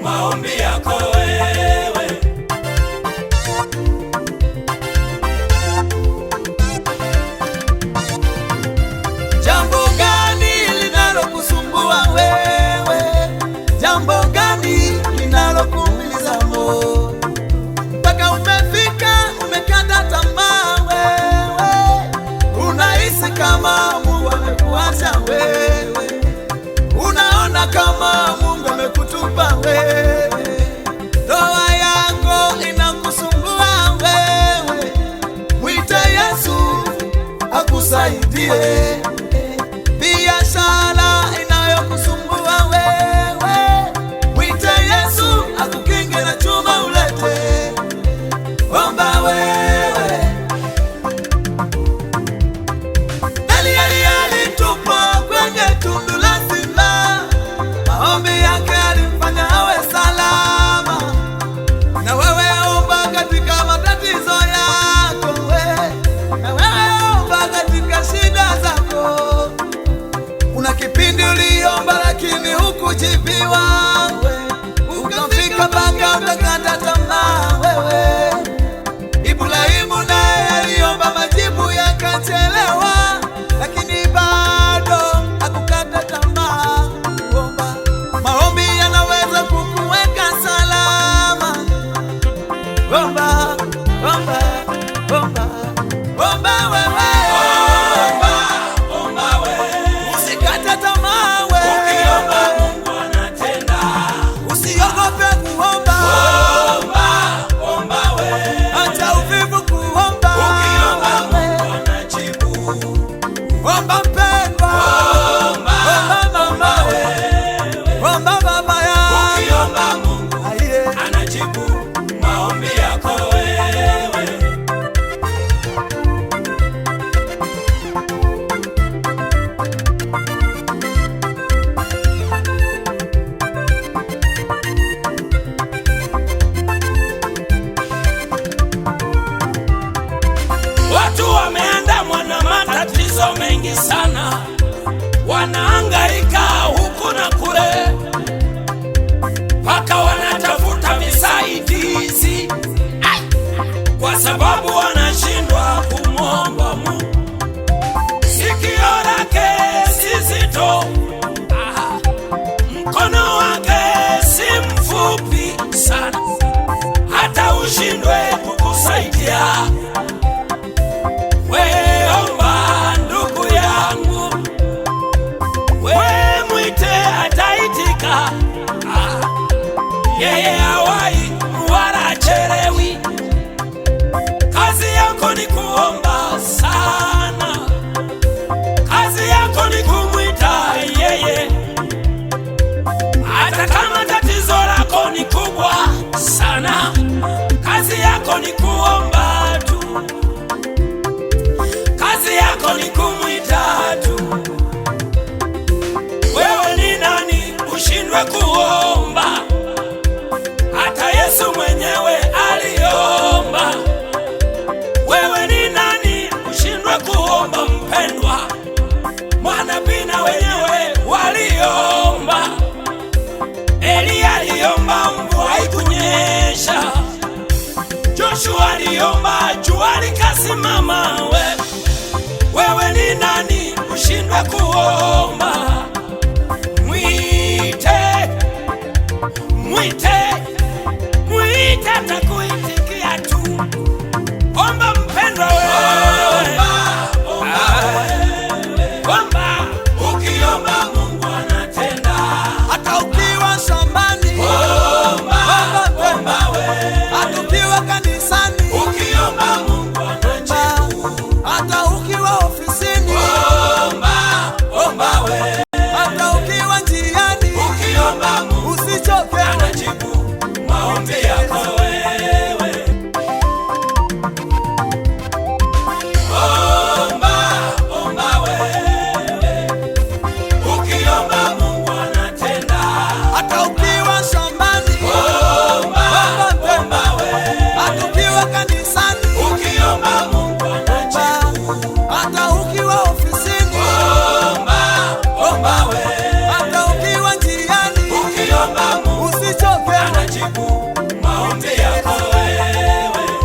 maombi yako wewe. Jambo gani linalokusumbua wewe? Jambo gani linalokuumiza moyo? Mpaka umefika umekata tamaa wewe, unahisi kama Mungu amekuacha wewe, unaona kama Mungu amekutupa wewe, ndoa yako inakusumbua wewe, mwite Yesu akusaidie. Biashara inayokusumbua wewe, mwite Yesu akukinge na chuma ulete. Omba wewe. Danieli alitupwa kwenye tundu la simba, maombi yake alimfanya awe salama. Na wewe omba katika matatizo yako wewe, na wewe omba katika shida zako. Kuna kipindi uliomba lakini hukujibiwa wewe, ukafika mpaka ukakata tamaa wewe. Ibrahimu naye aliomba majibu yakachelewa, lakini bado hakukata tamaa kuomba. Maombi yanaweza kukuweka salama. Omba, omba, omba, omba wewe. Omba wewe. Usikate tamaa wewe. Ukiomba Mungu anatenda. Usiogope kuomba. Omba wewe. Acha uvivu kuomba. Ukiomba Mungu anajibu. Omba mpendwa. Omba wewe. Omba baba yangu. Ukiomba Mungu anajibu maombi yako wewe. Watu wameandamwa na matatizo mengi sana, wanahangaika huku na kule, mpaka wanatafuta visaidizi kwa sababu wanashindwa kumwomba Mungu. Sikio lake si zito, mkono wake si mfupi sana, hata ushindwe kukusaidia. We omba ndugu yangu, we mwite ataitika. Yeye hawai wala hachelewi. Kazi yako ni kuomba sana, kazi yako ni kumwita yeye. Hata kama tatizo lako ni kubwa sana, kazi yako ni kuomba tu, kazi yako ni kumwita tu. Wewe ni nani ushindwe kuomba? Hata Yesu mwenyewe aliomba. Wewe ni nani ushindwe kuomba mpendwa? Manabii na wenyewe waliomba. Elia aliomba mvua haikunyesha. Joshua aliomba jua likasimama. Wewe ni nani ushindwe kuomba? Mwite, mwite